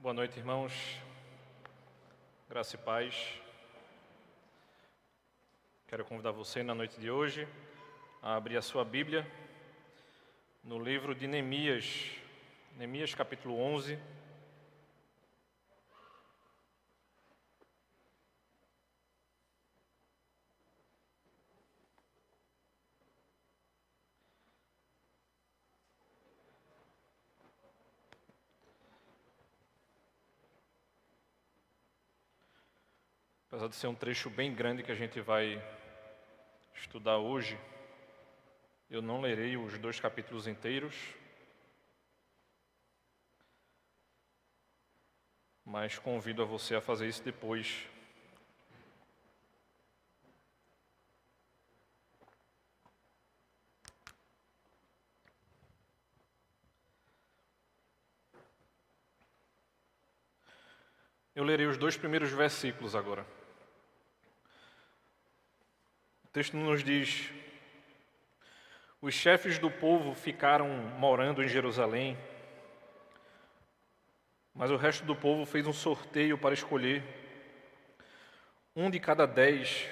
Boa noite, irmãos. Graça e paz. Quero convidar você na noite de hoje a abrir a sua Bíblia no livro de Neemias, Neemias capítulo 11. Apesar de ser um trecho bem grande que a gente vai estudar hoje, eu não lerei os 2 capítulos inteiros, mas convido a você a fazer isso depois. Eu lerei os 2 primeiros versículos agora. O texto nos diz: os chefes do povo ficaram morando em Jerusalém, mas o resto do povo fez um sorteio para escolher um de cada 10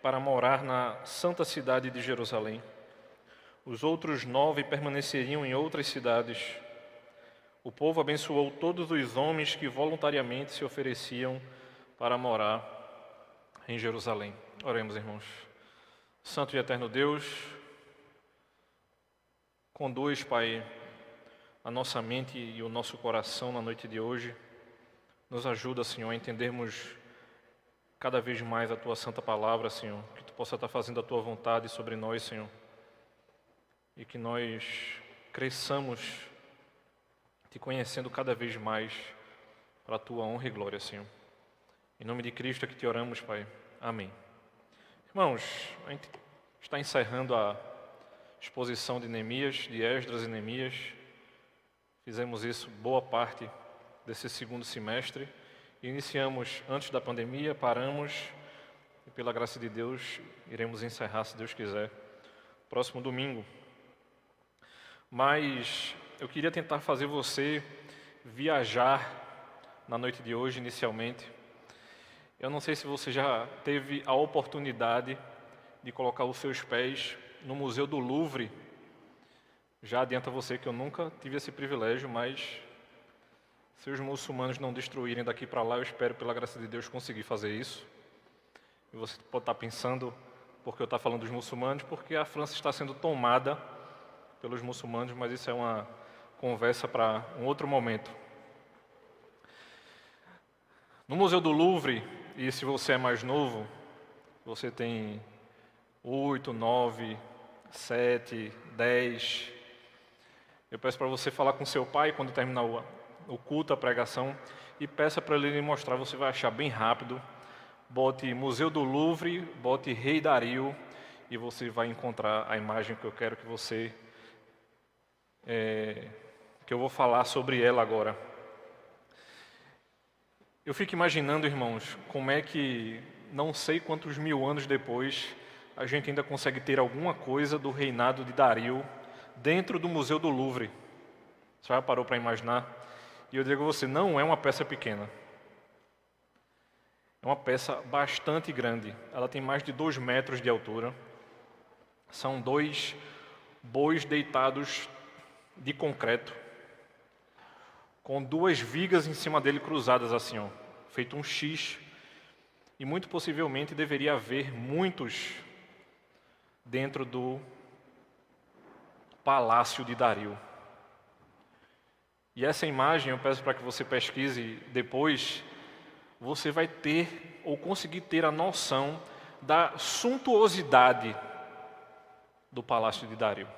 para morar na santa cidade de Jerusalém. Os outros 9 permaneceriam em outras cidades. O povo abençoou todos os homens que voluntariamente se ofereciam para morar em Jerusalém. Oremos, irmãos. Santo e eterno Deus, conduz, Pai, a nossa mente e o nosso coração na noite de hoje. Nos ajuda, Senhor, a entendermos cada vez mais a Tua santa palavra, Senhor. Que Tu possa estar fazendo a Tua vontade sobre nós, Senhor. E que nós cresçamos Te conhecendo cada vez mais para a Tua honra e glória, Senhor. Em nome de Cristo é que Te oramos, Pai. Amém. Irmãos, a gente está encerrando a exposição de Neemias, de Esdras e Neemias. Fizemos isso boa parte desse segundo semestre. Iniciamos antes da pandemia, paramos e pela graça de Deus iremos encerrar, se Deus quiser, próximo domingo. Mas eu queria tentar fazer você viajar na noite de hoje, inicialmente. Eu não sei se você já teve a oportunidade de colocar os seus pés no Museu do Louvre. Já adianta você que eu nunca tive esse privilégio, mas se os muçulmanos não destruírem daqui para lá, eu espero, pela graça de Deus, conseguir fazer isso. E você pode estar pensando, porque eu estou falando dos muçulmanos, porque a França está sendo tomada pelos muçulmanos, mas isso é uma conversa para um outro momento. No Museu do Louvre, e se você é mais novo, você tem 8, 9, 7, 10. Eu peço para você falar com seu pai quando terminar o culto, a pregação, e peça para ele lhe mostrar, você vai achar bem rápido. Bote Museu do Louvre, bote Rei Dario, e você vai encontrar a imagem que eu quero que você... que eu vou falar sobre ela agora. Eu fico imaginando, irmãos, como é que, não sei quantos mil anos depois, a gente ainda consegue ter alguma coisa do reinado de Dario dentro do Museu do Louvre. Você já parou para imaginar? E eu digo a você, não é uma peça pequena. É uma peça bastante grande. Ela tem mais de 2 metros de altura. São 2 bois deitados de concreto, com 2 vigas em cima dele cruzadas assim, ó, feito um X. E muito possivelmente deveria haver muitos dentro do palácio de Dario. E essa imagem, eu peço para que você pesquise depois, você vai ter ou conseguir ter a noção da suntuosidade do palácio de Dario.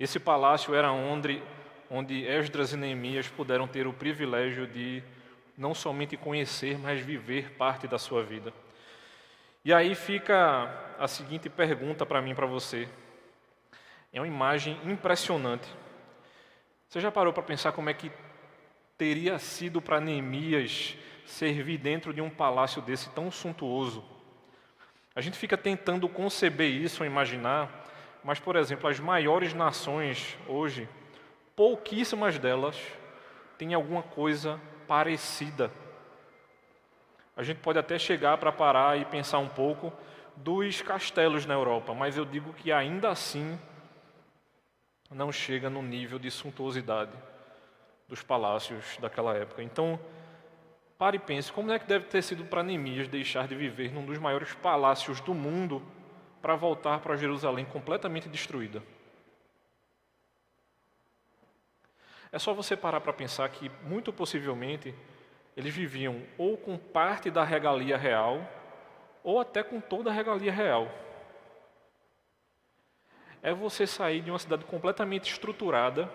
Esse palácio era onde Esdras e Neemias puderam ter o privilégio de não somente conhecer, mas viver parte da sua vida. E aí fica a seguinte pergunta para mim e para você. É uma imagem impressionante. Você já parou para pensar como é que teria sido para Neemias servir dentro de um palácio desse tão suntuoso? A gente fica tentando conceber isso, ou imaginar, mas, por exemplo, as maiores nações hoje, pouquíssimas delas tem alguma coisa parecida. A gente pode até chegar para parar e pensar um pouco dos castelos na Europa, mas eu digo que ainda assim não chega no nível de suntuosidade dos palácios daquela época. Então, pare e pense, como é que deve ter sido para Neemias deixar de viver num dos maiores palácios do mundo para voltar para Jerusalém completamente destruída? É só você parar para pensar que, muito possivelmente, eles viviam ou com parte da regalia real, ou até com toda a regalia real. É você sair de uma cidade completamente estruturada,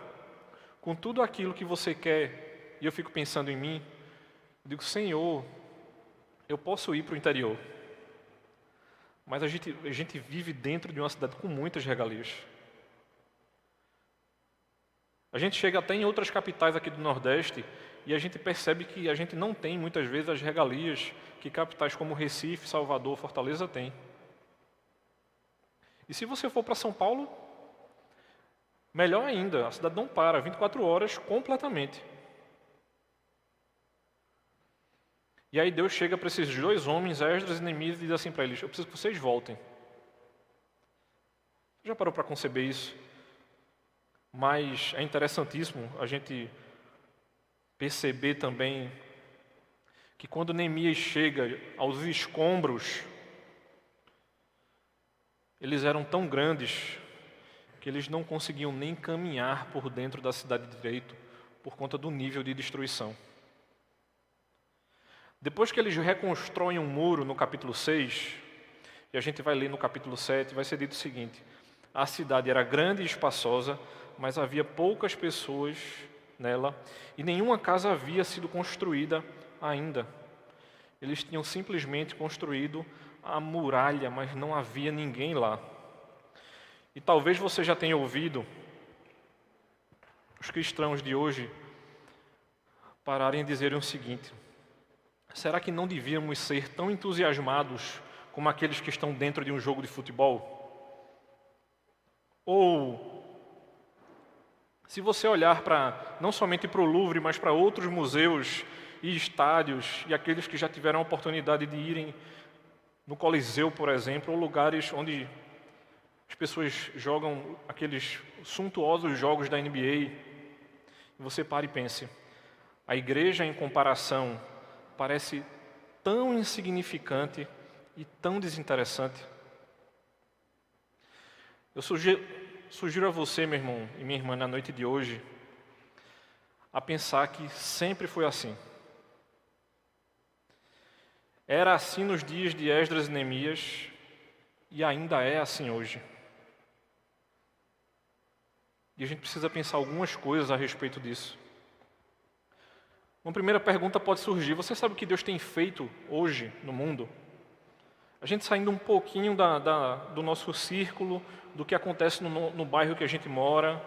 com tudo aquilo que você quer, e eu fico pensando em mim, eu digo, Senhor, eu posso ir para o interior, mas a gente vive dentro de uma cidade com muitas regalias. A gente chega até em outras capitais aqui do Nordeste e a gente percebe que a gente não tem muitas vezes as regalias que capitais como Recife, Salvador, Fortaleza têm. E se você for para São Paulo, melhor ainda, a cidade não para, 24 horas completamente. E aí Deus chega para esses dois homens, Esdras e Neemias, e diz assim para eles, eu preciso que vocês voltem. Já parou para conceber isso? Mas é interessantíssimo a gente perceber também que quando Neemias chega aos escombros, eles eram tão grandes que eles não conseguiam nem caminhar por dentro da cidade direito por conta do nível de destruição. Depois que eles reconstroem um muro no capítulo 6, e a gente vai ler no capítulo 7, vai ser dito o seguinte, a cidade era grande e espaçosa, mas havia poucas pessoas nela e nenhuma casa havia sido construída ainda. Eles tinham simplesmente construído a muralha, mas não havia ninguém lá. E talvez você já tenha ouvido os cristãos de hoje pararem e dizerem o seguinte, será que não devíamos ser tão entusiasmados como aqueles que estão dentro de um jogo de futebol? Ou se você olhar não somente para o Louvre, mas para outros museus e estádios, e aqueles que já tiveram a oportunidade de irem no Coliseu, por exemplo, ou lugares onde as pessoas jogam aqueles suntuosos jogos da NBA, e você para e pense, a igreja em comparação parece tão insignificante e tão desinteressante. Eu sugiro a você, meu irmão e minha irmã, na noite de hoje, a pensar que sempre foi assim. Era assim nos dias de Esdras e Neemias e ainda é assim hoje. E a gente precisa pensar algumas coisas a respeito disso. Uma primeira pergunta pode surgir, você sabe o que Deus tem feito hoje no mundo? A gente saindo um pouquinho do nosso círculo, do que acontece no bairro que a gente mora,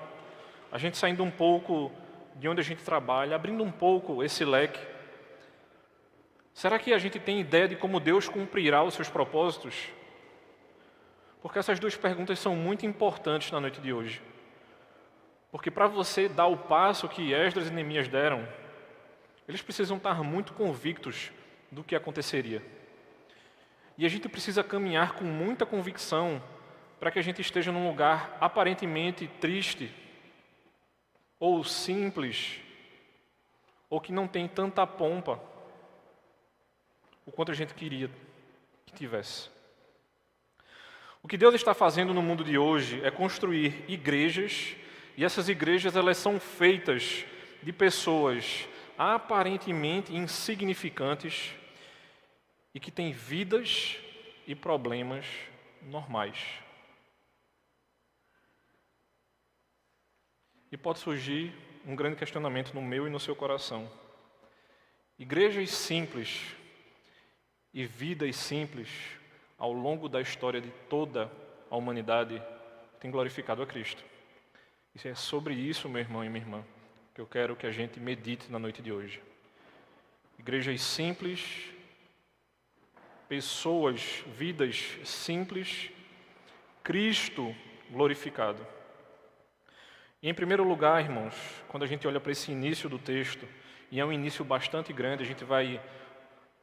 a gente saindo um pouco de onde a gente trabalha, abrindo um pouco esse leque. Será que a gente tem ideia de como Deus cumprirá os seus propósitos? Porque essas duas perguntas são muito importantes na noite de hoje. Porque para você dar o passo que Esdras e Neemias deram, eles precisam estar muito convictos do que aconteceria. E a gente precisa caminhar com muita convicção para que a gente esteja num lugar aparentemente triste, ou simples, ou que não tem tanta pompa, o quanto a gente queria que tivesse. O que Deus está fazendo no mundo de hoje é construir igrejas, e essas igrejas elas são feitas de pessoas aparentemente insignificantes e que têm vidas e problemas normais. E pode surgir um grande questionamento no meu e no seu coração. Igrejas simples e vidas simples, ao longo da história de toda a humanidade, têm glorificado a Cristo. E é sobre isso, meu irmão e minha irmã, que eu quero que a gente medite na noite de hoje. Igrejas simples, pessoas, vidas simples, Cristo glorificado. E em primeiro lugar, irmãos, quando a gente olha para esse início do texto, e é um início bastante grande, a gente vai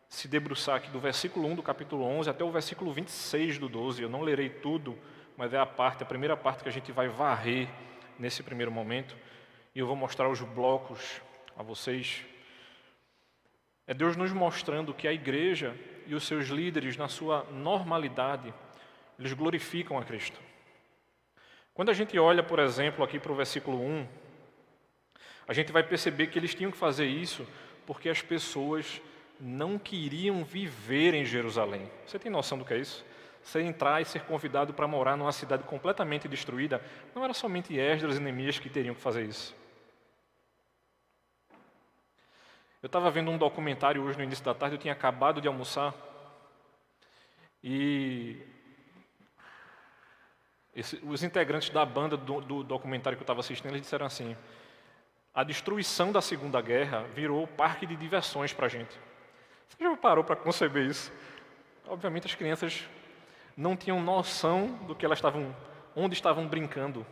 se debruçar aqui do versículo 1 do capítulo 11 até o versículo 26 do 12. Eu não lerei tudo, mas é a primeira parte que a gente vai varrer nesse primeiro momento. E eu vou mostrar os blocos a vocês. É Deus nos mostrando que a igreja e os seus líderes, na sua normalidade, eles glorificam a Cristo. Quando a gente olha, por exemplo, aqui para o versículo 1, a gente vai perceber que eles tinham que fazer isso porque as pessoas não queriam viver em Jerusalém. Você tem noção do que é isso? Você entrar e ser convidado para morar numa cidade completamente destruída, não era somente Esdras e Neemias que teriam que fazer isso. Eu estava vendo um documentário hoje no início da tarde, eu tinha acabado de almoçar, e os integrantes da banda do documentário que eu estava assistindo, eles disseram assim: a destruição da Segunda Guerra virou parque de diversões para a gente. Você já parou para conceber isso? Obviamente as crianças não tinham noção do que onde estavam brincando.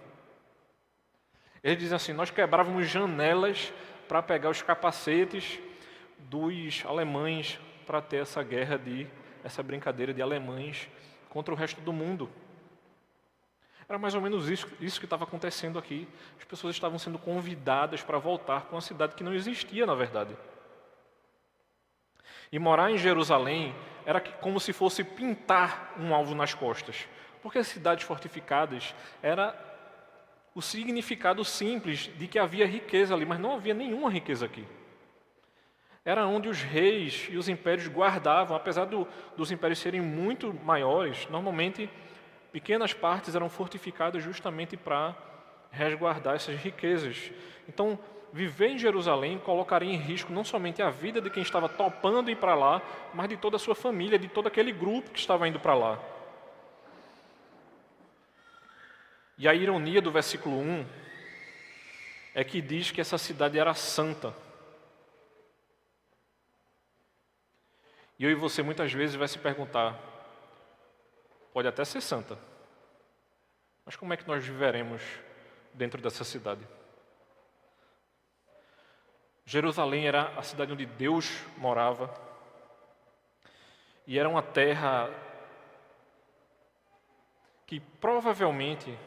Eles dizem assim: nós quebrávamos janelas para pegar os capacetes dos alemães para ter essa brincadeira de alemães contra o resto do mundo. Era mais ou menos isso que estava acontecendo aqui. As pessoas estavam sendo convidadas para voltar para uma cidade que não existia, na verdade. E morar em Jerusalém era como se fosse pintar um alvo nas costas. Porque as cidades fortificadas era o significado simples de que havia riqueza ali, mas não havia nenhuma riqueza aqui. Era onde os reis e os impérios guardavam, apesar dos impérios serem muito maiores, normalmente pequenas partes eram fortificadas justamente para resguardar essas riquezas. Então, viver em Jerusalém colocaria em risco não somente a vida de quem estava topando ir para lá, mas de toda a sua família, de todo aquele grupo que estava indo para lá. E a ironia do versículo 1 é que diz que essa cidade era santa. E eu e você muitas vezes vai se perguntar: pode até ser santa, mas como é que nós viveremos dentro dessa cidade? Jerusalém era a cidade onde Deus morava, e era uma terra que provavelmente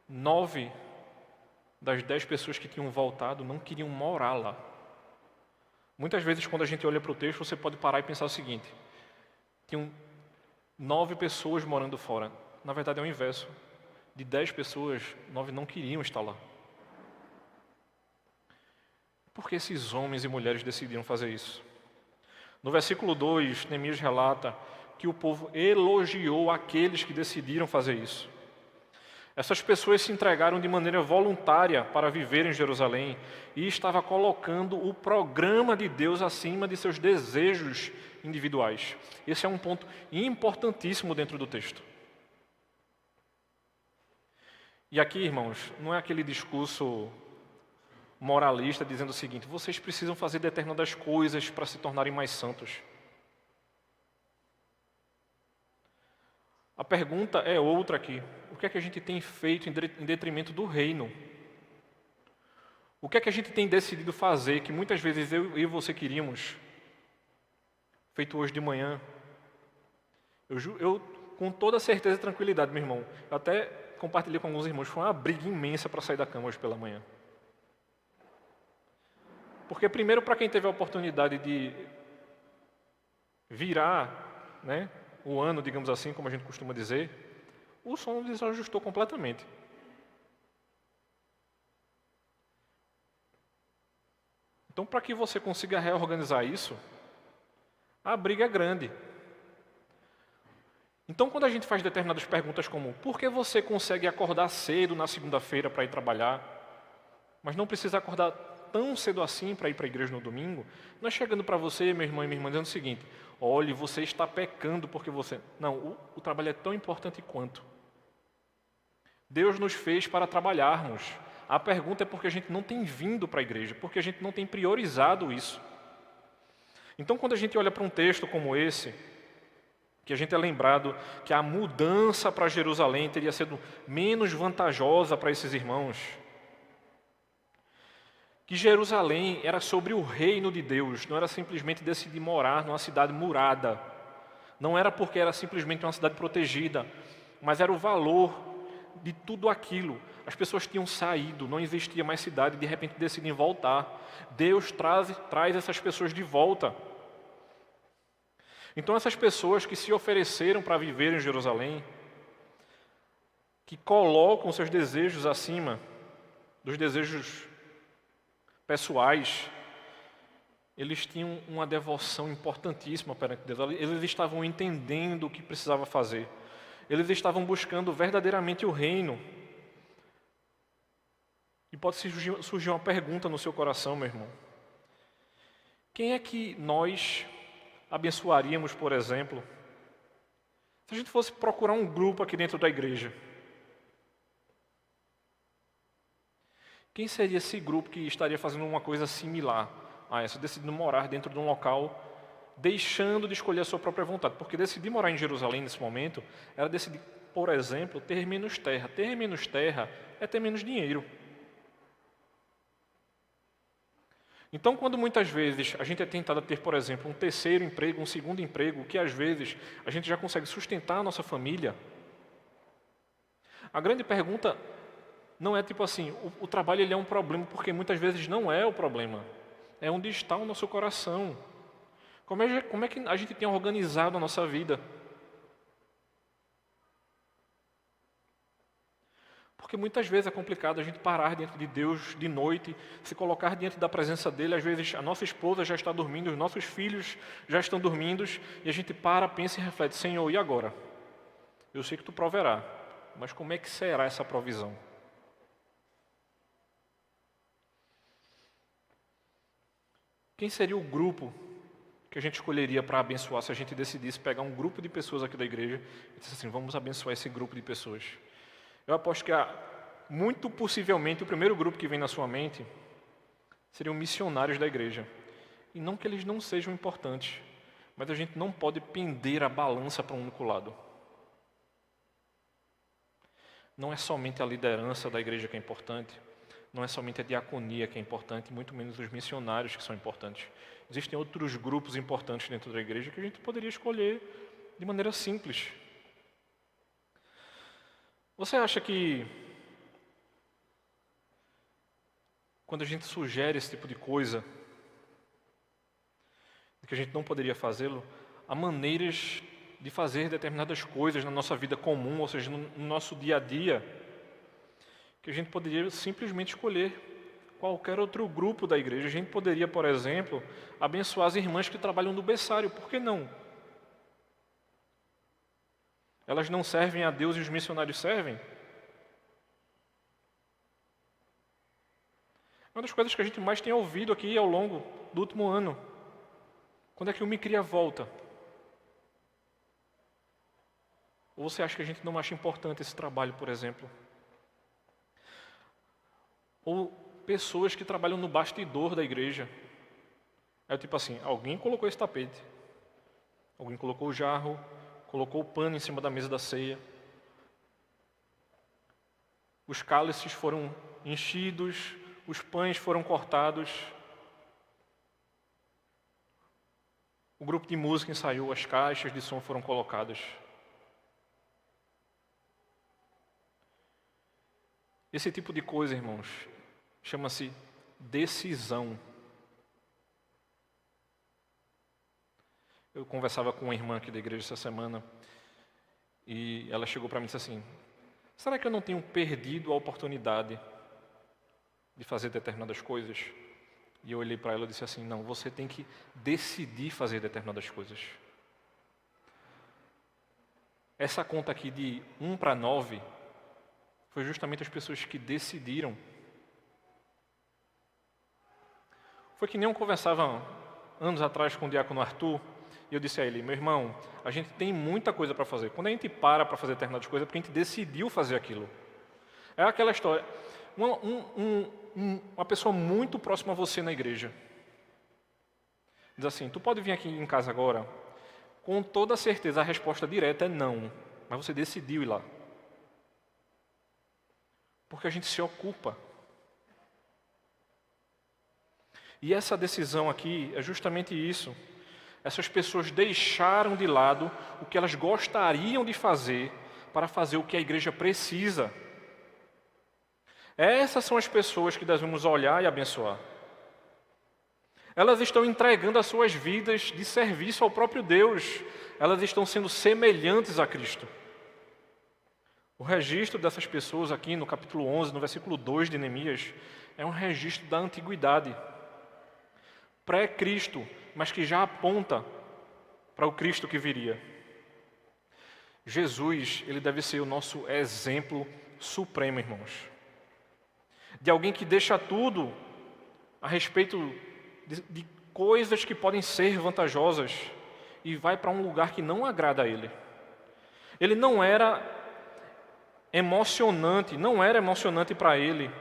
9 das 10 pessoas que tinham voltado não queriam morar lá. Muitas vezes, quando a gente olha para o texto, você pode parar e pensar o seguinte: tinham 9 pessoas morando fora. Na verdade, é o inverso. De 10 pessoas, 9 não queriam estar lá. Por que esses homens e mulheres decidiram fazer isso? No versículo 2, Neemias relata que o povo elogiou aqueles que decidiram fazer isso. Essas pessoas se entregaram de maneira voluntária para viver em Jerusalém e estava colocando o programa de Deus acima de seus desejos individuais. Esse é um ponto importantíssimo dentro do texto. E aqui, irmãos, não é aquele discurso moralista dizendo o seguinte: vocês precisam fazer determinadas coisas para se tornarem mais santos. A pergunta é outra aqui: o que é que a gente tem feito em detrimento do reino? O que é que a gente tem decidido fazer, que muitas vezes eu e você queríamos, feito hoje de manhã? Eu com toda certeza e tranquilidade, meu irmão, eu até compartilhei com alguns irmãos, foi uma briga imensa para sair da cama hoje pela manhã. Porque primeiro, para quem teve a oportunidade de virar, né, o ano, digamos assim, como a gente costuma dizer, o som desajustou completamente. Então, para que você consiga reorganizar isso, a briga é grande. Então, quando a gente faz determinadas perguntas como: por que você consegue acordar cedo na segunda-feira para ir trabalhar, mas não precisa acordar tão cedo assim para ir para a igreja no domingo? Nós chegando para você, meu irmão e minha irmã, dizendo o seguinte: olhe, você está pecando porque você... Não, o trabalho é tão importante quanto. Deus nos fez para trabalharmos. A pergunta é porque a gente não tem vindo para a igreja, porque a gente não tem priorizado isso. Então, quando a gente olha para um texto como esse, Que a gente é lembrado que a mudança para Jerusalém teria sido menos vantajosa para esses irmãos. Que Jerusalém era sobre o reino de Deus, não era simplesmente decidir morar numa cidade murada. Não era porque era simplesmente uma cidade protegida, mas era o valor de tudo aquilo. As pessoas tinham saído, não existia mais cidade, e de repente decidem voltar. Deus traz essas pessoas de volta. Então essas pessoas que se ofereceram para viver em Jerusalém, que colocam seus desejos acima dos desejos pessoais, eles tinham uma devoção importantíssima perante Deus. Eles estavam entendendo o que precisava fazer. Eles estavam buscando verdadeiramente o reino. E pode surgir uma pergunta no seu coração, meu irmão. Quem é que nós abençoaríamos, por exemplo, se a gente fosse procurar um grupo aqui dentro da igreja? Quem seria esse grupo que estaria fazendo uma coisa similar a essa, decidindo morar dentro de um local, deixando de escolher a sua própria vontade? Porque decidir morar em Jerusalém nesse momento era decidir, por exemplo, ter menos terra. Ter menos terra é ter menos dinheiro. Então, quando muitas vezes a gente é tentado a ter, por exemplo, um terceiro emprego, um segundo emprego, que às vezes a gente já consegue sustentar a nossa família, a grande pergunta não é tipo assim, o trabalho ele é um problema, porque muitas vezes não é o problema. É onde está o nosso coração. Como é que a gente tem organizado a nossa vida? Porque muitas vezes é complicado a gente parar diante de Deus de noite, se colocar diante da presença dEle. Às vezes a nossa esposa já está dormindo, os nossos filhos já estão dormindo, e a gente para, pensa e reflete: Senhor, e agora? Eu sei que Tu proverá, mas como é que será essa provisão? Quem seria o grupo que a gente escolheria para abençoar se a gente decidisse pegar um grupo de pessoas aqui da igreja e disse assim: vamos abençoar esse grupo de pessoas? Eu aposto que muito possivelmente o primeiro grupo que vem na sua mente seriam missionários da igreja. E não que eles não sejam importantes, mas a gente não pode pender a balança para um único lado. Não é somente a liderança da igreja que é importante, não é somente a diaconia que é importante, muito menos os missionários que são importantes. Existem outros grupos importantes dentro da igreja que a gente poderia escolher de maneira simples. Você acha que quando a gente sugere esse tipo de coisa, que a gente não poderia fazê-lo, há maneiras de fazer determinadas coisas na nossa vida comum, ou seja, no nosso dia a dia, que a gente poderia simplesmente escolher qualquer outro grupo da igreja? A gente poderia, por exemplo, abençoar as irmãs que trabalham no berçário. Por que não? Elas não servem a Deus e os missionários servem? Uma das coisas que a gente mais tem ouvido aqui ao longo do último ano: quando é que o Me Cria volta? Ou você acha que a gente não acha importante esse trabalho, por exemplo? Ou pessoas que trabalham no bastidor da igreja. É tipo assim, alguém colocou esse tapete, alguém colocou o jarro, colocou o pano em cima da mesa da ceia, os cálices foram enchidos, os pães foram cortados, o grupo de música ensaiou, as caixas de som foram colocadas. Esse tipo de coisa, irmãos, chama-se decisão. Eu conversava com uma irmã aqui da igreja essa semana e ela chegou para mim e disse assim: será que eu não tenho perdido a oportunidade de fazer determinadas coisas? E eu olhei para ela e disse assim: não, você tem que decidir fazer determinadas coisas. Essa conta aqui de 1 para 9 foi justamente as pessoas que decidiram. Foi que nem eu conversava anos atrás com o diácono Arthur, e eu disse a ele: meu irmão, a gente tem muita coisa para fazer. Quando a gente para fazer determinadas coisas, é porque a gente decidiu fazer aquilo. É aquela história. Uma pessoa muito próxima a você na igreja diz assim: tu pode vir aqui em casa agora, Com toda certeza a resposta direta é não, mas você decidiu ir lá. Porque a gente se ocupa. E essa decisão aqui é justamente isso. Essas pessoas deixaram de lado o que elas gostariam de fazer para fazer o que a igreja precisa. Essas são as pessoas que devemos olhar e abençoar. Elas estão entregando as suas vidas de serviço ao próprio Deus. Elas estão sendo semelhantes a Cristo. O registro dessas pessoas aqui no capítulo 11, no versículo 2 de Neemias, é um registro da antiguidade. Pré-Cristo, mas que já aponta para o Cristo que viria. Jesus, ele deve ser o nosso exemplo supremo, irmãos. De alguém que deixa tudo a respeito de coisas que podem ser vantajosas e vai para um lugar que não agrada a ele. Ele não era emocionante para ele.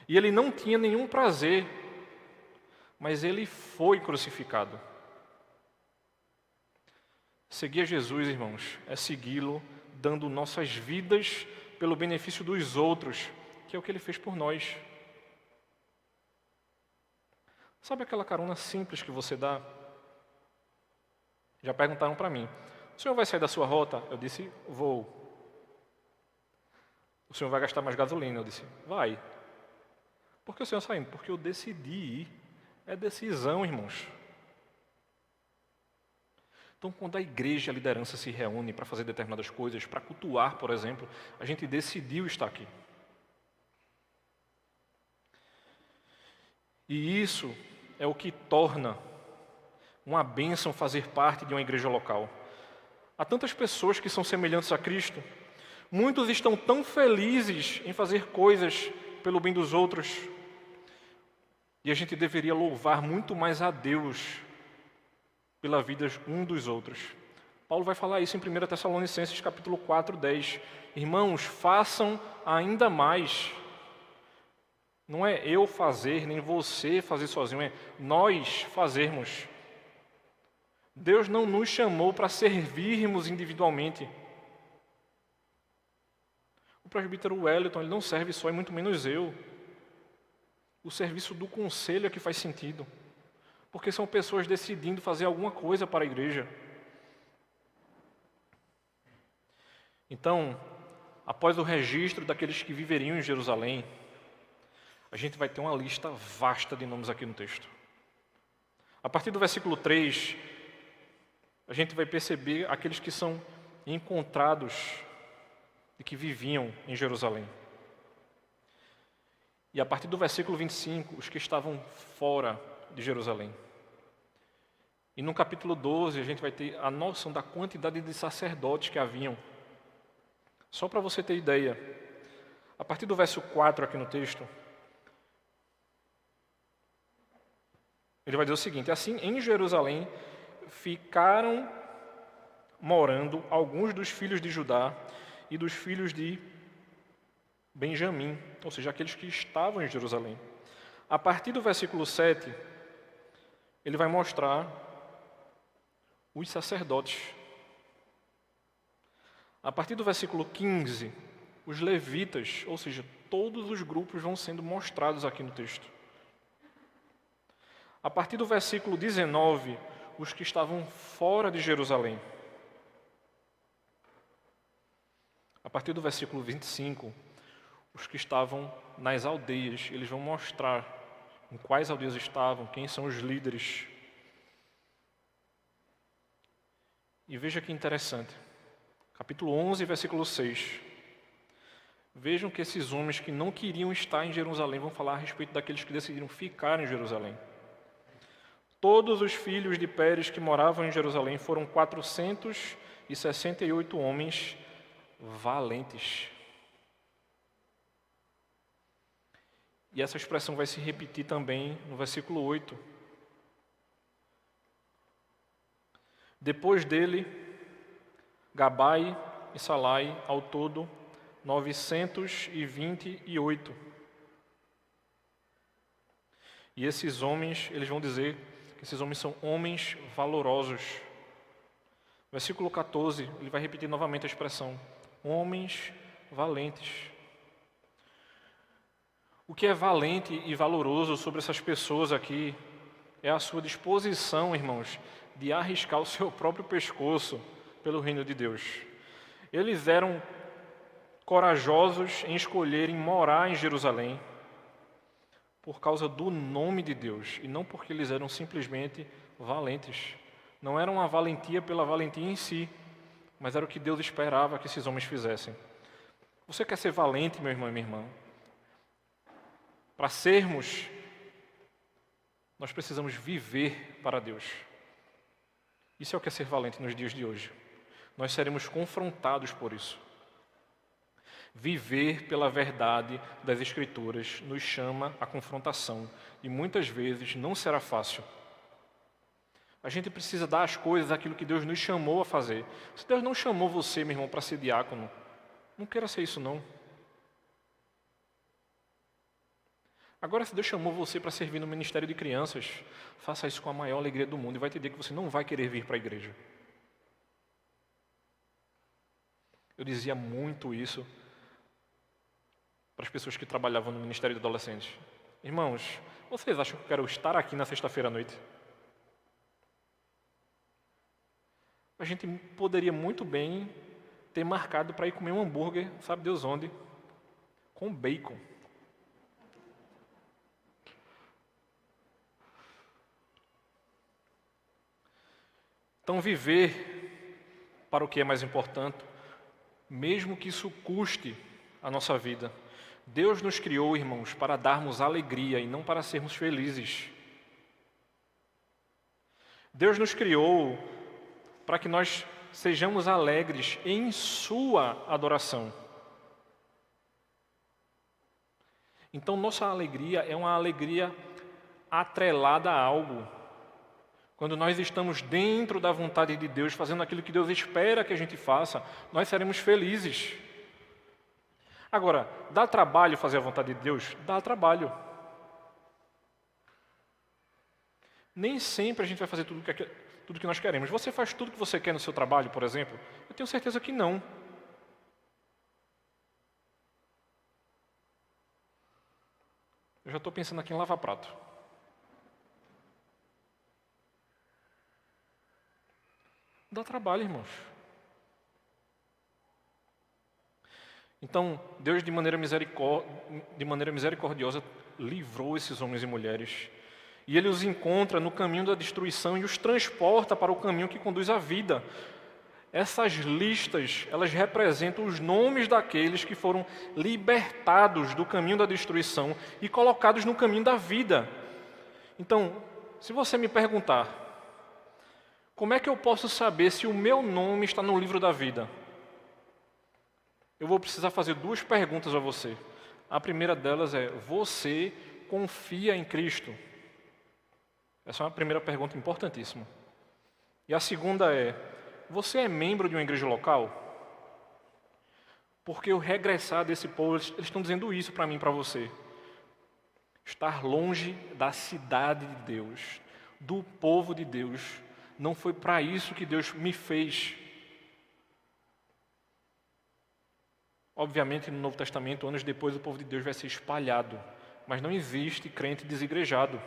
E ele não tinha nenhum prazer, mas ele foi crucificado. Seguir a Jesus, irmãos, é segui-lo dando nossas vidas pelo benefício dos outros, que é o que ele fez por nós. Sabe aquela carona simples que você dá? Já perguntaram para mim: o senhor vai sair da sua rota? Eu disse: vou. O senhor vai gastar mais gasolina? Eu disse: vai. Por que o senhor saindo? Porque eu decidi ir. É decisão, irmãos. Então, quando a igreja, a liderança se reúne para fazer determinadas coisas, para cultuar, por exemplo, a gente decidiu estar aqui. E isso é o que torna uma bênção fazer parte de uma igreja local. Há tantas pessoas que são semelhantes a Cristo. Muitos estão tão felizes em fazer coisas pelo bem dos outros. E a gente deveria louvar muito mais a Deus pela vida um dos outros. Paulo vai falar isso em 1 Tessalonicenses capítulo 4, 10. Irmãos, façam ainda mais. Não é eu fazer, nem você fazer sozinho, é nós fazermos. Deus não nos chamou para servirmos individualmente. O presbítero Wellington, ele não serve só, e muito menos eu. O serviço do conselho é que faz sentido. Porque são pessoas decidindo fazer alguma coisa para a igreja. Então, após o registro daqueles que viveriam em Jerusalém, a gente vai ter uma lista vasta de nomes aqui no texto. A partir do versículo 3, a gente vai perceber aqueles que são encontrados e que viviam em Jerusalém. E a partir do versículo 25, os que estavam fora de Jerusalém. E no capítulo 12, a gente vai ter a noção da quantidade de sacerdotes que haviam. Só para você ter ideia, a partir do verso 4 aqui no texto, ele vai dizer o seguinte: assim, em Jerusalém ficaram morando alguns dos filhos de Judá e dos filhos de Benjamim, ou seja, aqueles que estavam em Jerusalém. A partir do versículo 7, ele vai mostrar os sacerdotes. A partir do versículo 15, os levitas, ou seja, todos os grupos vão sendo mostrados aqui no texto. A partir do versículo 19, os que estavam fora de Jerusalém. A partir do versículo 25, os que estavam nas aldeias. Eles vão mostrar em quais aldeias estavam, quem são os líderes. E veja que interessante. Capítulo 11, versículo 6. Vejam que esses homens que não queriam estar em Jerusalém vão falar a respeito daqueles que decidiram ficar em Jerusalém. Todos os filhos de Pérez que moravam em Jerusalém foram 468 homens valentes. E essa expressão vai se repetir também no versículo 8. Depois dele, Gabai e Salai, ao todo 928. E esses homens, eles vão dizer que esses homens são homens valorosos. Versículo 14, ele vai repetir novamente a expressão: homens valentes. O que é valente e valoroso sobre essas pessoas aqui é a sua disposição, irmãos, de arriscar o seu próprio pescoço pelo reino de Deus. Eles eram corajosos em escolherem morar em Jerusalém por causa do nome de Deus e não porque eles eram simplesmente valentes. Não era uma valentia pela valentia em si, mas era o que Deus esperava que esses homens fizessem. Você quer ser valente, meu irmão e minha irmã? Para sermos, nós precisamos viver para Deus. Isso é o que é ser valente nos dias de hoje. Nós seremos confrontados por isso. Viver pela verdade das Escrituras nos chama à confrontação e muitas vezes não será fácil. A gente precisa dar às coisas aquilo que Deus nos chamou a fazer. Se Deus não chamou você, meu irmão, para ser diácono, não queira ser isso não. Agora, se Deus chamou você para servir no ministério de crianças, faça isso com a maior alegria do mundo e vai entender que você não vai querer vir para a igreja. Eu dizia muito isso para as pessoas que trabalhavam no ministério de adolescentes. Irmãos, vocês acham que eu quero estar aqui na sexta-feira à noite? A gente poderia muito bem ter marcado para ir comer um hambúrguer, sabe Deus onde, com bacon. Então, viver para o que é mais importante, mesmo que isso custe a nossa vida. Deus nos criou, irmãos, para darmos alegria e não para sermos felizes. Deus nos criou para que nós sejamos alegres em sua adoração. Então, nossa alegria é uma alegria atrelada a algo. Quando nós estamos dentro da vontade de Deus, fazendo aquilo que Deus espera que a gente faça, nós seremos felizes. Agora, dá trabalho fazer a vontade de Deus? Dá trabalho. Nem sempre a gente vai fazer tudo que nós queremos. Você faz tudo que você quer no seu trabalho, por exemplo? Eu tenho certeza que não. Eu já estou pensando aqui em lavar prato. Dá trabalho, irmãos. Então, Deus, de maneira misericordiosa, livrou esses homens e mulheres. E Ele os encontra no caminho da destruição e os transporta para o caminho que conduz à vida. Essas listas, elas representam os nomes daqueles que foram libertados do caminho da destruição e colocados no caminho da vida. Então, se você me perguntar, como é que eu posso saber se o meu nome está no livro da vida? Eu vou precisar fazer duas perguntas a você. A primeira delas é: você confia em Cristo? Essa é uma primeira pergunta importantíssima. E a segunda é: você é membro de uma igreja local? Porque o regressar desse povo, eles estão dizendo isso para mim e para você. Estar longe da cidade de Deus, do povo de Deus, não foi para isso que Deus me fez. Obviamente, no Novo Testamento, anos depois, o povo de Deus vai ser espalhado. Mas não existe crente desigrejado.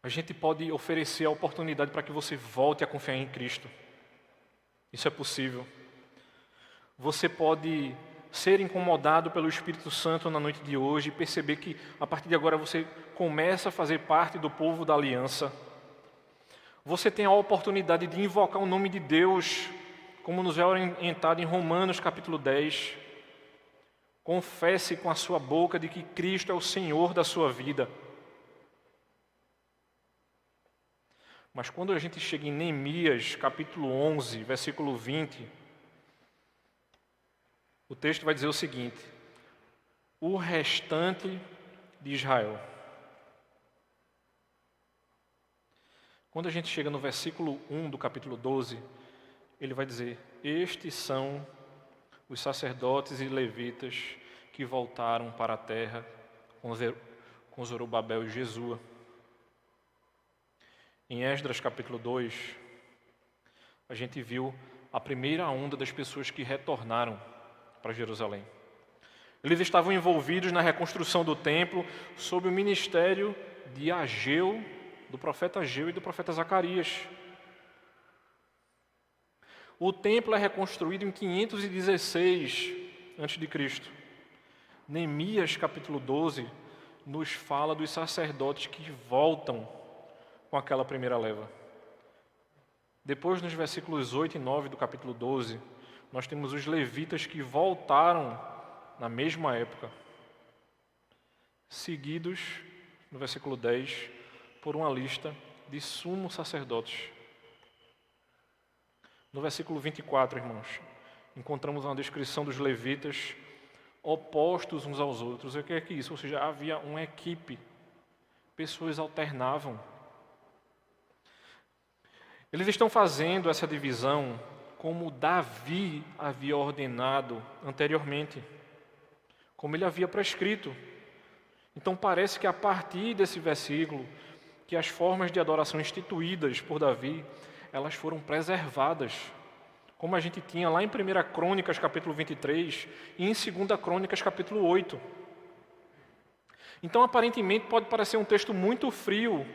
A gente pode oferecer a oportunidade para que você volte a confiar em Cristo. Isso é possível. Você pode ser incomodado pelo Espírito Santo na noite de hoje e perceber que, a partir de agora, você começa a fazer parte do povo da aliança. Você tem a oportunidade de invocar o nome de Deus, como nos é orientado em Romanos capítulo 10. Confesse com a sua boca de que Cristo é o Senhor da sua vida. Mas quando a gente chega em Neemias capítulo 11, versículo 20, o texto vai dizer o seguinte: o restante de Israel. Quando a gente chega no versículo 1 do capítulo 12, ele vai dizer: estes são os sacerdotes e levitas que voltaram para a terra com Zorobabel e Jesua. Em Esdras capítulo 2, a gente viu a primeira onda das pessoas que retornaram para Jerusalém. Eles estavam envolvidos na reconstrução do templo sob o ministério de Ageu, do profeta Ageu e do profeta Zacarias. O templo é reconstruído em 516 a.C. Neemias capítulo 12 nos fala dos sacerdotes que voltam com aquela primeira leva. Depois, nos versículos 8 e 9 do capítulo 12, nós temos os levitas que voltaram na mesma época, seguidos, no versículo 10, por uma lista de sumos sacerdotes. No versículo 24, irmãos, encontramos uma descrição dos levitas opostos uns aos outros. O que é que isso? Ou seja, havia uma equipe, pessoas alternavam. Eles estão fazendo essa divisão como Davi havia ordenado anteriormente, como ele havia prescrito. Então parece que a partir desse versículo, que as formas de adoração instituídas por Davi, elas foram preservadas, como a gente tinha lá em 1 Crônicas capítulo 23 e em 2 Crônicas capítulo 8. Então aparentemente pode parecer um texto muito frio,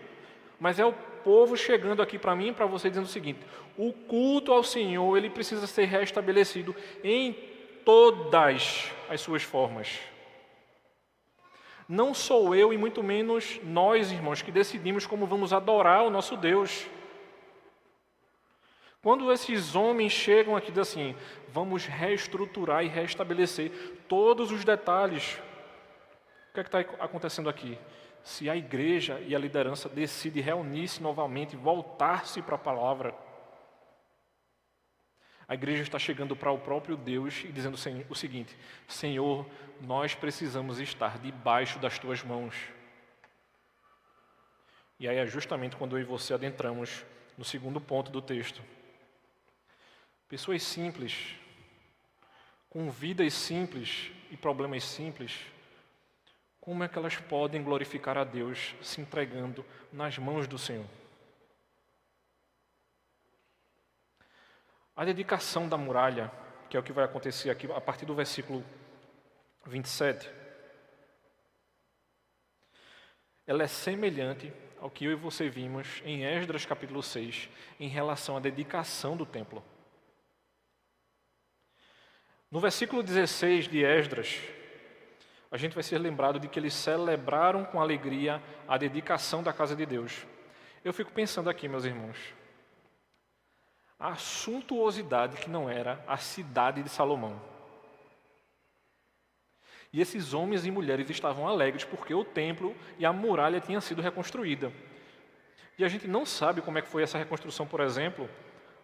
mas é o povo chegando aqui para mim e para você dizendo o seguinte: o culto ao Senhor, ele precisa ser restabelecido em todas as suas formas. Não sou eu e muito menos nós, irmãos, que decidimos como vamos adorar o nosso Deus. Quando esses homens chegam aqui e dizem assim, vamos reestruturar e restabelecer todos os detalhes, o que é que está acontecendo aqui? Se a igreja e a liderança decidem reunir-se novamente, voltar-se para a palavra, a igreja está chegando para o próprio Deus e dizendo o seguinte: Senhor, nós precisamos estar debaixo das tuas mãos. E aí é justamente quando eu e você adentramos no segundo ponto do texto. Pessoas simples, com vidas simples e problemas simples, como é que elas podem glorificar a Deus se entregando nas mãos do Senhor? A dedicação da muralha, que é o que vai acontecer aqui a partir do versículo 27, ela é semelhante ao que eu e você vimos em Esdras capítulo 6, em relação à dedicação do templo. No versículo 16 de Esdras, a gente vai ser lembrado de que eles celebraram com alegria a dedicação da casa de Deus. Eu fico pensando aqui, meus irmãos, a suntuosidade que não era a cidade de Salomão. E esses homens e mulheres estavam alegres porque o templo e a muralha tinham sido reconstruída. E a gente não sabe como é que foi essa reconstrução, por exemplo,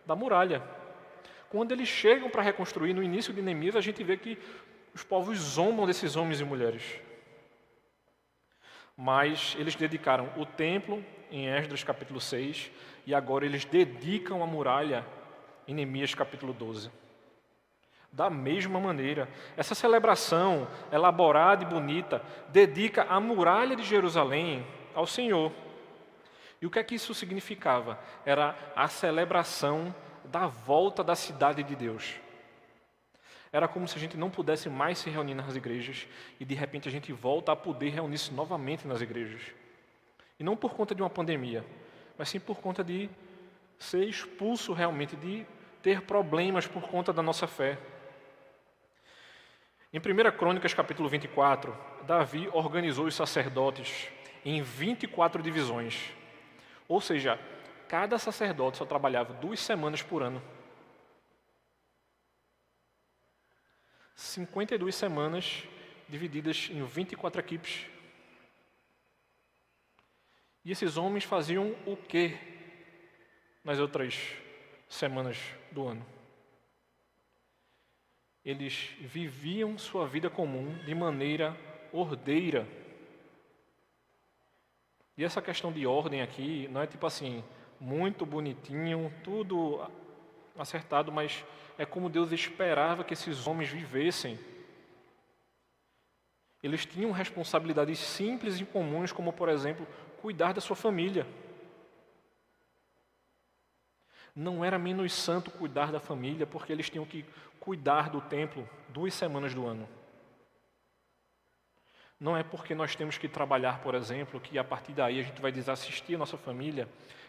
da muralha. Quando eles chegam para reconstruir, no início de Neemias, a gente vê que os povos zombam desses homens e mulheres. Mas eles dedicaram o templo em Esdras capítulo 6 e agora eles dedicam a muralha em Neemias capítulo 12. Da mesma maneira, essa celebração elaborada e bonita dedica a muralha de Jerusalém ao Senhor. E o que é que isso significava? Era a celebração da volta da cidade de Deus. Era como se a gente não pudesse mais se reunir nas igrejas e de repente a gente volta a poder reunir-se novamente nas igrejas. E não por conta de uma pandemia, mas sim por conta de ser expulso realmente, de ter problemas por conta da nossa fé. Em 1 Crônicas capítulo 24, Davi organizou os sacerdotes em 24 divisões. Ou seja, cada sacerdote só trabalhava 2 semanas por ano. 52 semanas divididas em 24 equipes. E esses homens faziam o quê nas outras semanas do ano? Eles viviam sua vida comum de maneira ordeira. E essa questão de ordem aqui não é tipo assim, muito bonitinho, tudo acertado, mas é como Deus esperava que esses homens vivessem. Eles tinham responsabilidades simples e comuns, como, por exemplo, cuidar da sua família. Não era menos santo cuidar da família, porque eles tinham que cuidar do templo 2 semanas do ano. Não é porque nós temos que trabalhar, por exemplo, que a partir daí a gente vai desassistir a nossa família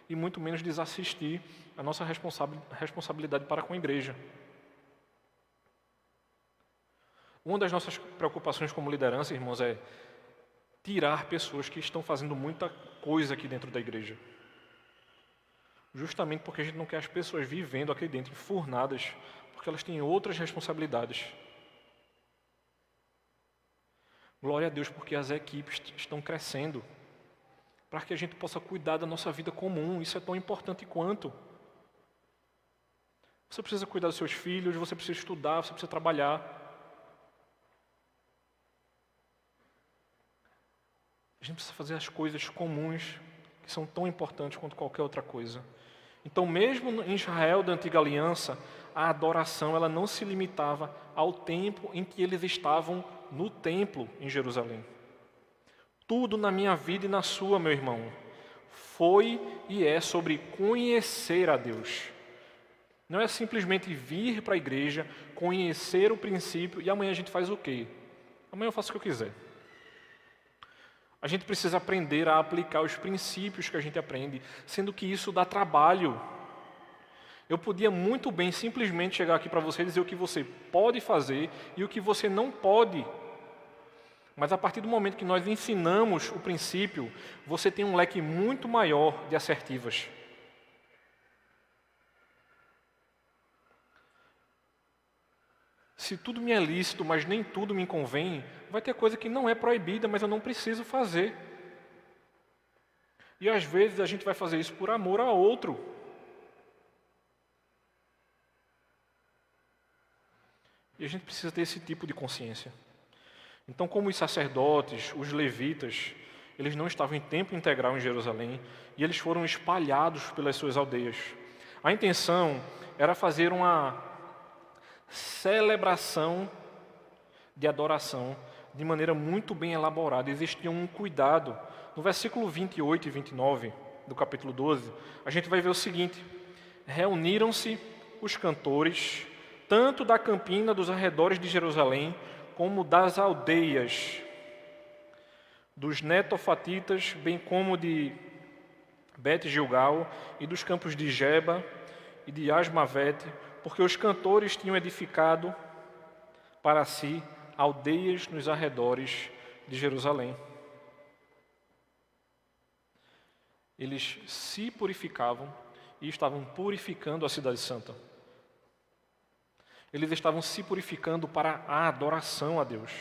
e muito menos desassistir a nossa responsabilidade para com a igreja. Uma das nossas preocupações como liderança, irmãos, é tirar pessoas que estão fazendo muita coisa aqui dentro da igreja. Justamente porque a gente não quer as pessoas vivendo aqui dentro enfurnadas, porque elas têm outras responsabilidades. Glória a Deus, porque as equipes estão crescendo, para que a gente possa cuidar da nossa vida comum. Isso é tão importante quanto. Você precisa cuidar dos seus filhos, você precisa estudar, você precisa trabalhar. A gente precisa fazer as coisas comuns, que são tão importantes quanto qualquer outra coisa. Então, mesmo em Israel da Antiga Aliança, a adoração ela não se limitava ao tempo em que eles estavam no templo em Jerusalém. Tudo na minha vida e na sua, meu irmão, foi e é sobre conhecer a Deus. Não é simplesmente vir para a igreja, conhecer o princípio e amanhã a gente faz o quê? Amanhã eu faço o que eu quiser. A gente precisa aprender a aplicar os princípios que a gente aprende, sendo que isso dá trabalho. Eu podia muito bem simplesmente chegar aqui para você e dizer o que você pode fazer e o que você não pode. Mas a partir do momento que nós ensinamos o princípio, você tem um leque muito maior de assertivas. Se tudo me é lícito, mas nem tudo me convém, vai ter coisa que não é proibida, mas eu não preciso fazer. E às vezes a gente vai fazer isso por amor a outro. E a gente precisa ter esse tipo de consciência. Então, como os sacerdotes, os levitas, eles não estavam em tempo integral em Jerusalém, e eles foram espalhados pelas suas aldeias. A intenção era fazer uma celebração de adoração de maneira muito bem elaborada. Existia um cuidado. No versículo 28 e 29 do capítulo 12, a gente vai ver o seguinte: reuniram-se os cantores, tanto da campina dos arredores de Jerusalém, como das aldeias dos netofatitas, bem como de Bet-Gilgal e dos campos de Geba e de Asmavete, porque os cantores tinham edificado para si aldeias nos arredores de Jerusalém. Eles se purificavam e estavam purificando a cidade santa. Eles estavam se purificando para a adoração a Deus.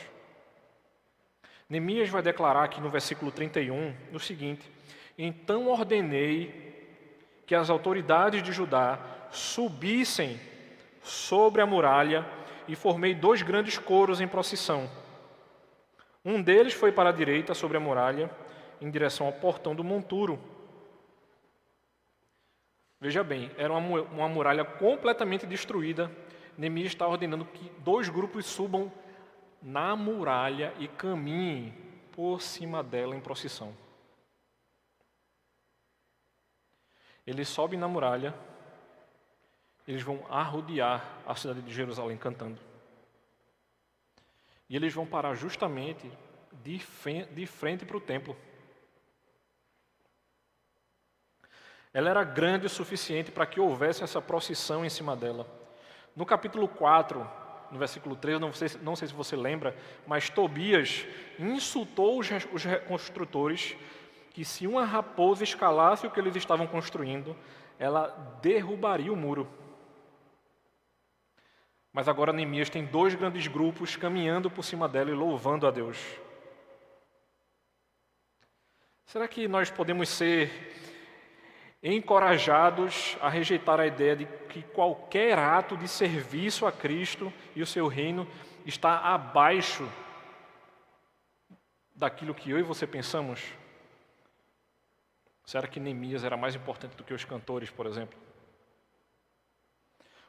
Neemias vai declarar aqui no versículo 31 o seguinte: então ordenei que as autoridades de Judá subissem sobre a muralha e formei 2 grandes coros em procissão. Um deles foi para a direita sobre a muralha, em direção ao portão do monturo. Veja bem, era uma muralha completamente destruída. Neemias está ordenando que 2 grupos subam na muralha e caminhem por cima dela em procissão. Eles sobem na muralha, eles vão arrodear a cidade de Jerusalém cantando. E eles vão parar justamente de frente para o templo. Ela era grande o suficiente para que houvesse essa procissão em cima dela. No capítulo 4, no versículo 3, não sei se você lembra, mas Tobias insultou os construtores que se uma raposa escalasse o que eles estavam construindo, ela derrubaria o muro. Mas agora Neemias tem 2 grandes grupos caminhando por cima dela e louvando a Deus. Será que nós podemos ser encorajados a rejeitar a ideia de que qualquer ato de serviço a Cristo e o seu reino está abaixo daquilo que eu e você pensamos? Será que Neemias era mais importante do que os cantores, por exemplo?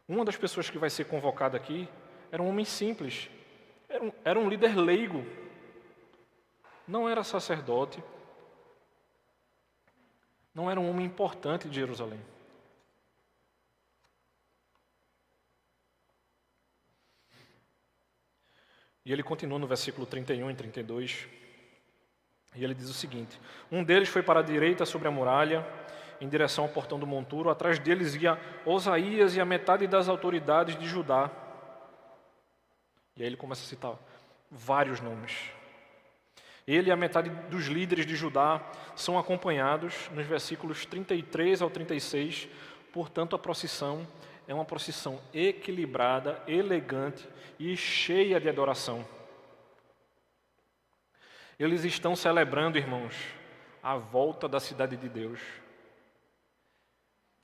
Uma das pessoas que vai ser convocada aqui era um homem simples, era um líder leigo, não era sacerdote, não era um homem importante de Jerusalém. E ele continua no versículo 31 e 32, e ele diz o seguinte: um deles foi para a direita sobre a muralha, em direção ao portão do monturo. Atrás deles ia Osaías e a metade das autoridades de Judá. E aí ele começa a citar vários nomes. Ele e a metade dos líderes de Judá são acompanhados nos versículos 33 ao 36. Portanto, a procissão é uma procissão equilibrada, elegante e cheia de adoração. Eles estão celebrando, irmãos, a volta da cidade de Deus.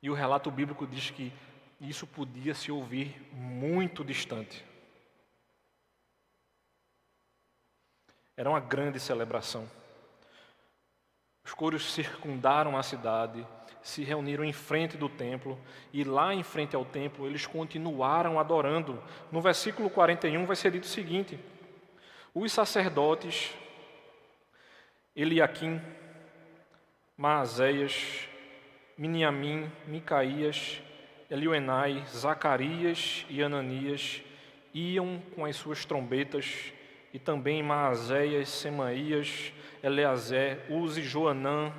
E o relato bíblico diz que isso podia se ouvir muito distante. Era uma grande celebração. Os coros circundaram a cidade, se reuniram em frente do templo, e lá em frente ao templo eles continuaram adorando. No versículo 41 vai ser dito o seguinte: os sacerdotes Eliaquim, Maazéias, Miniamim, Micaías, Elioenai, Zacarias e Ananias iam com as suas trombetas, e também Maazéias, Semaías, Eleazé, Uzi, Joanã,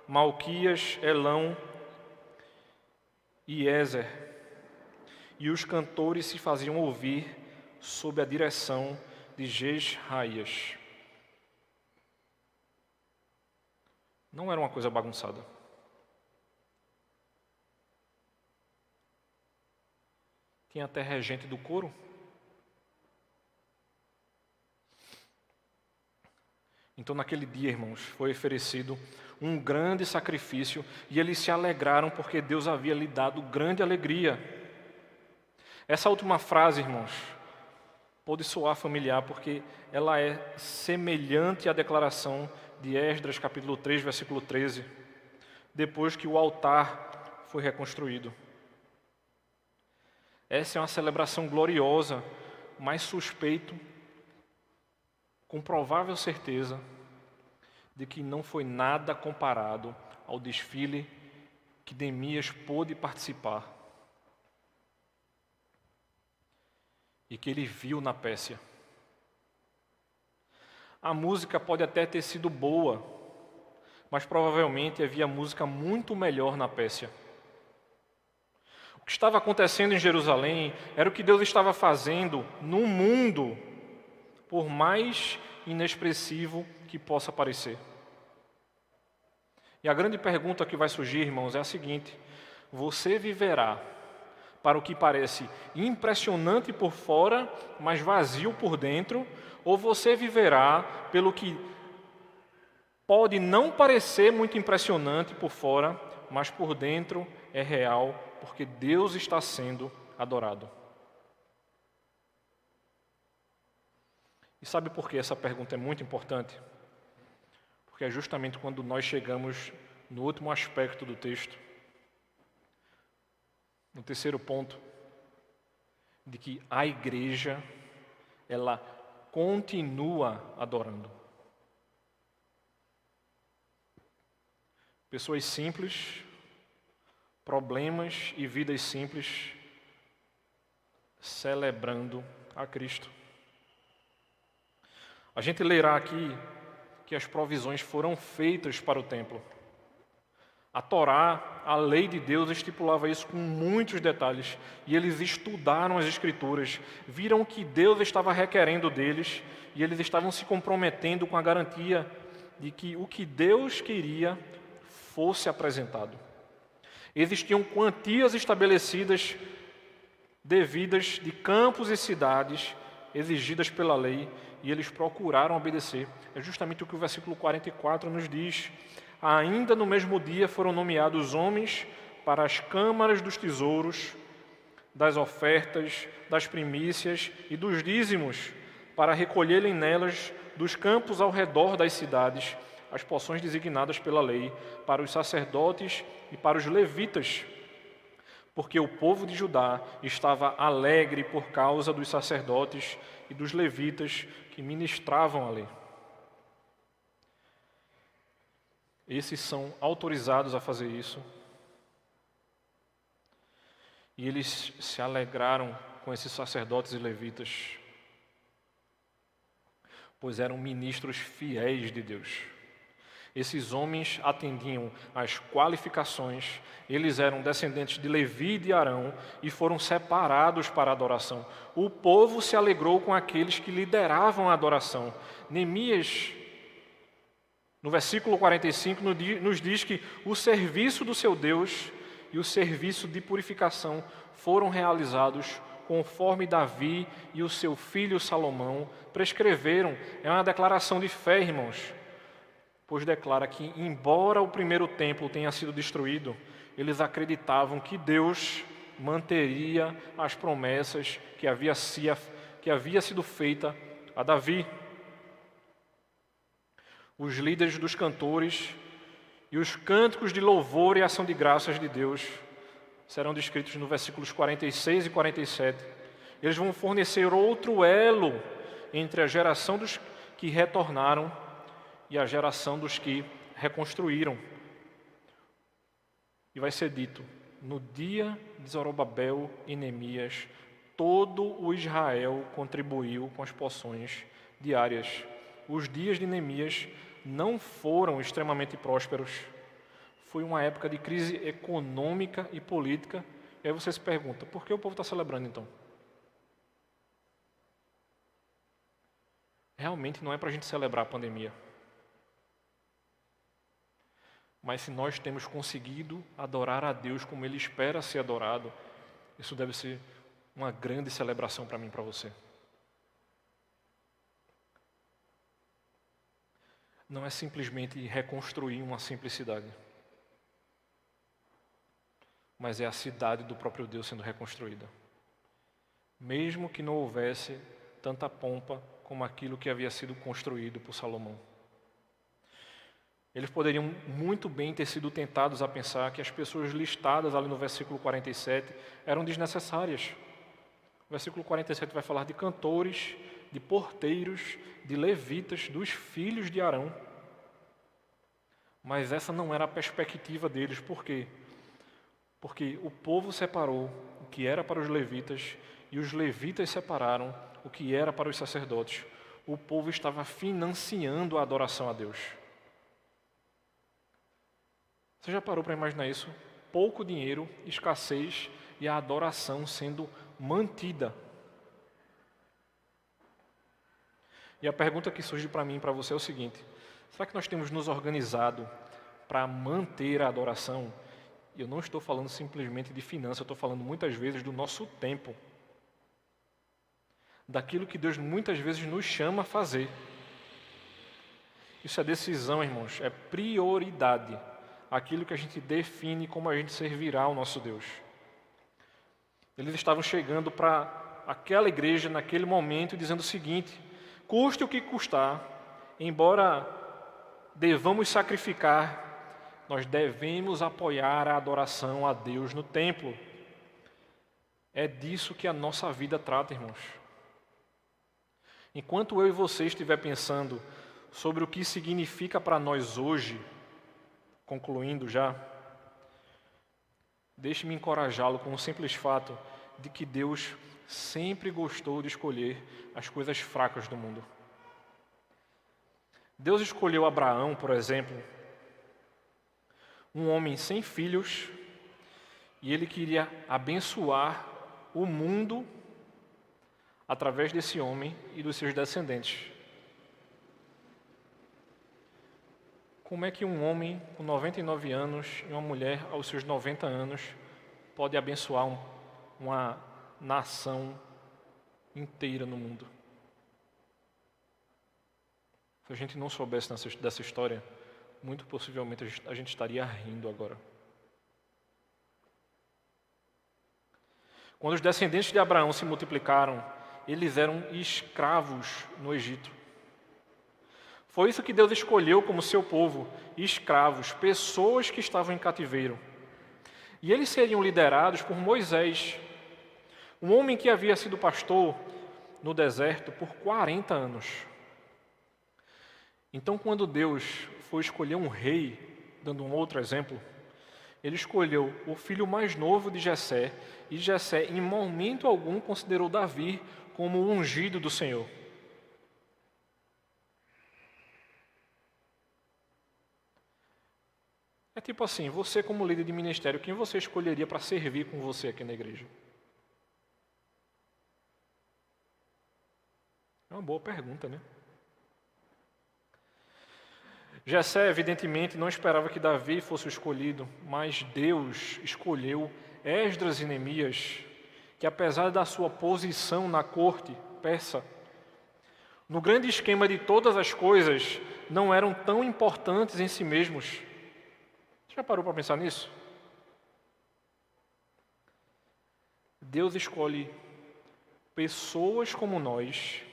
Malquias, Elão e Ezer. E os cantores se faziam ouvir sob a direção de Jesraias. Não era uma coisa bagunçada. Tinha até regente do coro. Então, naquele dia, irmãos, foi oferecido um grande sacrifício e eles se alegraram porque Deus havia lhe dado grande alegria. Essa última frase, irmãos, pode soar familiar porque ela é semelhante à declaração de Esdras, capítulo 3, versículo 13, depois que o altar foi reconstruído. Essa é uma celebração gloriosa, mas suspeito, com provável certeza, de que não foi nada comparado ao desfile que Neemias pôde participar e que ele viu na Pérsia. A música pode até ter sido boa, mas provavelmente havia música muito melhor na Pérsia. O que estava acontecendo em Jerusalém era o que Deus estava fazendo no mundo, por mais inexpressivo que possa parecer. E a grande pergunta que vai surgir, irmãos, é a seguinte: você viverá para o que parece impressionante por fora, mas vazio por dentro, ou você viverá pelo que pode não parecer muito impressionante por fora, mas por dentro é real, porque Deus está sendo adorado? E sabe por que essa pergunta é muito importante? Porque é justamente quando nós chegamos no último aspecto do texto, no terceiro ponto, de que a igreja, ela continua adorando. Pessoas simples, problemas e vidas simples, celebrando a Cristo. A gente lerá aqui que as provisões foram feitas para o templo. A Torá, a lei de Deus, estipulava isso com muitos detalhes. E eles estudaram as Escrituras, viram o que Deus estava requerendo deles, e eles estavam se comprometendo com a garantia de que o que Deus queria fosse apresentado. Existiam quantias estabelecidas, devidas de campos e cidades, exigidas pela lei, e eles procuraram obedecer. É justamente o que o versículo 44 nos diz. Ainda no mesmo dia foram nomeados homens para as câmaras dos tesouros, das ofertas, das primícias e dos dízimos, para recolherem nelas dos campos ao redor das cidades as porções designadas pela lei, para os sacerdotes e para os levitas, porque o povo de Judá estava alegre por causa dos sacerdotes e dos levitas que ministravam a lei. Esses são autorizados a fazer isso. E eles se alegraram com esses sacerdotes e levitas. pois eram ministros fiéis de Deus. Esses homens atendiam às qualificações, eles eram descendentes de Levi e de Arão e foram separados para a adoração. O povo se alegrou com aqueles que lideravam a adoração. Neemias, no versículo 45, nos diz que o serviço do seu Deus e o serviço de purificação foram realizados conforme Davi e o seu filho Salomão prescreveram. É uma declaração de fé, irmãos, pois declara que, embora o primeiro templo tenha sido destruído, eles acreditavam que Deus manteria as promessas que havia sido feita a Davi. Os líderes dos cantores e os cânticos de louvor e ação de graças de Deus serão descritos no versículos 46 e 47. Eles vão fornecer outro elo entre a geração dos que retornaram e a geração dos que reconstruíram. E vai ser dito, no dia de Zorobabel e Neemias, todo o Israel contribuiu com as porções diárias. Os dias de Neemias não foram extremamente prósperos. Foi uma época de crise econômica e política. E aí você se pergunta, por que o povo está celebrando então? Realmente não é para a gente celebrar a pandemia. Mas se nós temos conseguido adorar a Deus como Ele espera ser adorado, isso deve ser uma grande celebração para mim e para você. Não é simplesmente reconstruir uma simples cidade, mas é a cidade do próprio Deus sendo reconstruída. Mesmo que não houvesse tanta pompa como aquilo que havia sido construído por Salomão. Eles poderiam muito bem ter sido tentados a pensar que as pessoas listadas ali no versículo 47 eram desnecessárias. O versículo 47 vai falar de cantores, de porteiros, de levitas, dos filhos de Arão. Mas essa não era a perspectiva deles. Por quê? Porque o povo separou o que era para os levitas e os levitas separaram o que era para os sacerdotes. O povo estava financiando a adoração a Deus. Você já parou para imaginar isso? Pouco dinheiro, escassez e a adoração sendo mantida. E a pergunta que surge para mim e para você é o seguinte: será que nós temos nos organizado para manter a adoração? E eu não estou falando simplesmente de finanças, eu estou falando muitas vezes do nosso tempo. Daquilo que Deus muitas vezes nos chama a fazer. Isso é decisão, irmãos, é prioridade. Aquilo que a gente define como a gente servirá ao nosso Deus. Eles estavam chegando para aquela igreja naquele momento dizendo o seguinte: custe o que custar, embora devamos sacrificar, nós devemos apoiar a adoração a Deus no templo. É disso que a nossa vida trata, irmãos. Enquanto eu e você estiver pensando sobre o que significa para nós hoje, concluindo já, deixe-me encorajá-lo com o simples fato de que Deus sempre gostou de escolher as coisas fracas do mundo. Deus escolheu Abraão, por exemplo, um homem sem filhos, e ele queria abençoar o mundo através desse homem e dos seus descendentes. Como é que um homem com 99 anos e uma mulher aos seus 90 anos pode abençoar uma nação inteira no mundo? Se a gente não soubesse dessa história, muito possivelmente a gente estaria rindo agora. Quando os descendentes de Abraão se multiplicaram, eles eram escravos no Egito. Foi isso que Deus escolheu como seu povo, escravos, pessoas que estavam em cativeiro. E eles seriam liderados por Moisés, um homem que havia sido pastor no deserto por 40 anos. Então, quando Deus foi escolher um rei, dando um outro exemplo, Ele escolheu o filho mais novo de Jessé, e Jessé, em momento algum, considerou Davi como o ungido do Senhor. É tipo assim, você como líder de ministério, quem você escolheria para servir com você aqui na igreja? É uma boa pergunta, né? Jessé, evidentemente, não esperava que Davi fosse o escolhido, mas Deus escolheu Esdras e Neemias, que apesar da sua posição na corte persa, no grande esquema de todas as coisas, não eram tão importantes em si mesmos. Você já parou para pensar nisso? Deus escolhe pessoas como nós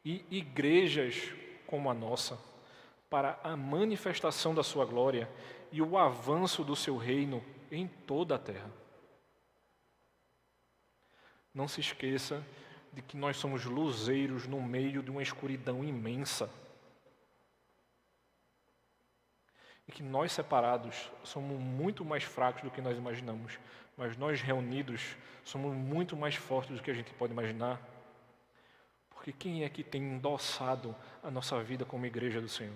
e igrejas como a nossa para a manifestação da sua glória e o avanço do seu reino em toda a terra. Não se esqueça de que nós somos luzeiros no meio de uma escuridão imensa. E que nós separados somos muito mais fracos do que nós imaginamos, mas nós reunidos somos muito mais fortes do que a gente pode imaginar. Porque quem é que tem endossado a nossa vida como igreja do Senhor?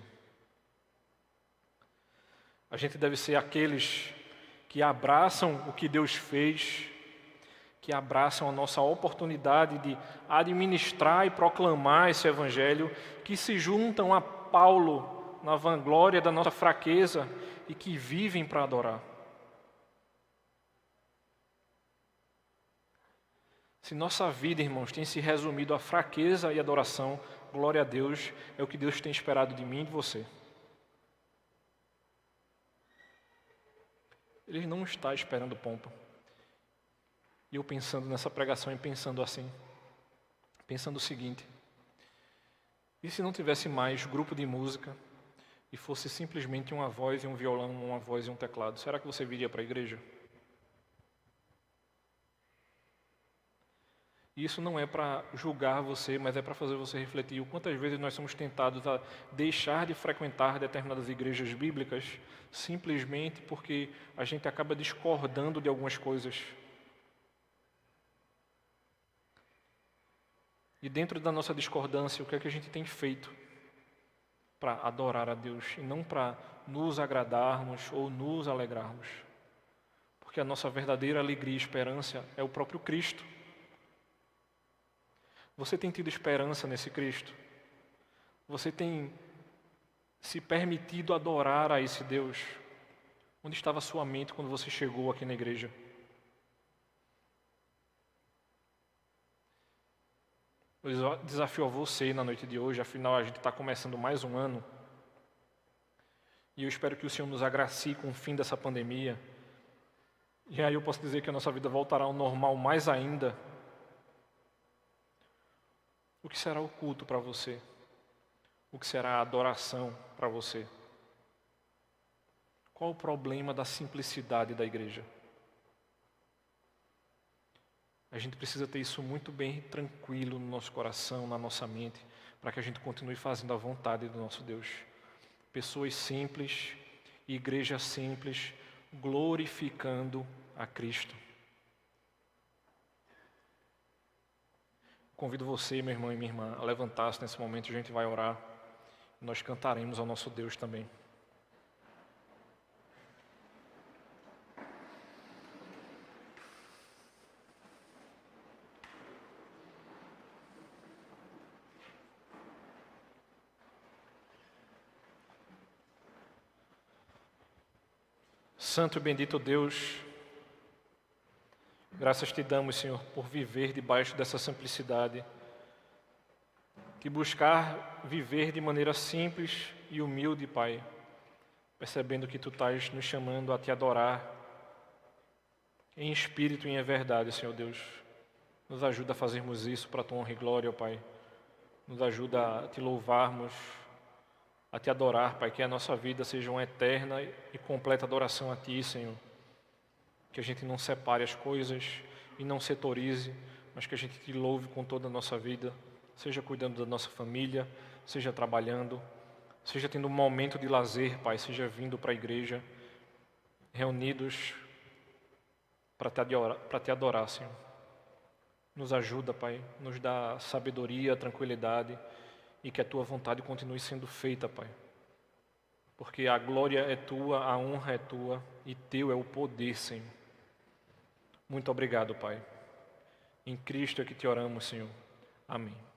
A gente deve ser aqueles que abraçam o que Deus fez, que abraçam a nossa oportunidade de administrar e proclamar esse evangelho, que se juntam a Paulo na vanglória da nossa fraqueza e que vivem para adorar. Se nossa vida, irmãos, tem se resumido a fraqueza e adoração, glória a Deus, é o que Deus tem esperado de mim e de você. Ele não está esperando pompa. E eu pensando nessa pregação e pensando assim, pensando o seguinte: e se não tivesse mais grupo de música e fosse simplesmente uma voz e um violão, uma voz e um teclado, será que você viria para a igreja? E isso não é para julgar você, mas é para fazer você refletir o quantas vezes nós somos tentados a deixar de frequentar determinadas igrejas bíblicas simplesmente porque a gente acaba discordando de algumas coisas. E dentro da nossa discordância, o que é que a gente tem feito para adorar a Deus e não para nos agradarmos ou nos alegrarmos? Porque a nossa verdadeira alegria e esperança é o próprio Cristo. Você tem tido esperança nesse Cristo? Você tem se permitido adorar a esse Deus? Onde estava a sua mente quando você chegou aqui na igreja? Eu desafio a você na noite de hoje, afinal a gente está começando mais um ano. E eu espero que o Senhor nos agracie com o fim dessa pandemia. E aí eu posso dizer que a nossa vida voltará ao normal mais ainda. O que será o culto para você? O que será a adoração para você? Qual o problema da simplicidade da igreja? A gente precisa ter isso muito bem tranquilo no nosso coração, na nossa mente, para que a gente continue fazendo a vontade do nosso Deus. Pessoas simples, igreja simples, glorificando a Cristo. Convido você, meu irmão e minha irmã, a levantar-se nesse momento, a gente vai orar. Nós cantaremos ao nosso Deus também. Santo e bendito Deus, graças te damos, Senhor, por viver debaixo dessa simplicidade, de buscar viver de maneira simples e humilde, Pai, percebendo que Tu estás nos chamando a Te adorar em espírito e em verdade, Senhor Deus. Nos ajuda a fazermos isso para a Tua honra e glória, ó Pai. Nos ajuda a Te louvarmos, a Te adorar, Pai, que a nossa vida seja uma eterna e completa adoração a Ti, Senhor. Que a gente não separe as coisas e não setorize, mas que a gente Te louve com toda a nossa vida, seja cuidando da nossa família, seja trabalhando, seja tendo um momento de lazer, Pai, seja vindo para a igreja, reunidos para Te adorar, Senhor. Nos ajuda, Pai, nos dá sabedoria, tranquilidade e que a Tua vontade continue sendo feita, Pai. porque a glória é tua, a honra é tua e teu é o poder, Senhor. Muito obrigado, Pai. Em Cristo é que te oramos, Senhor. Amém.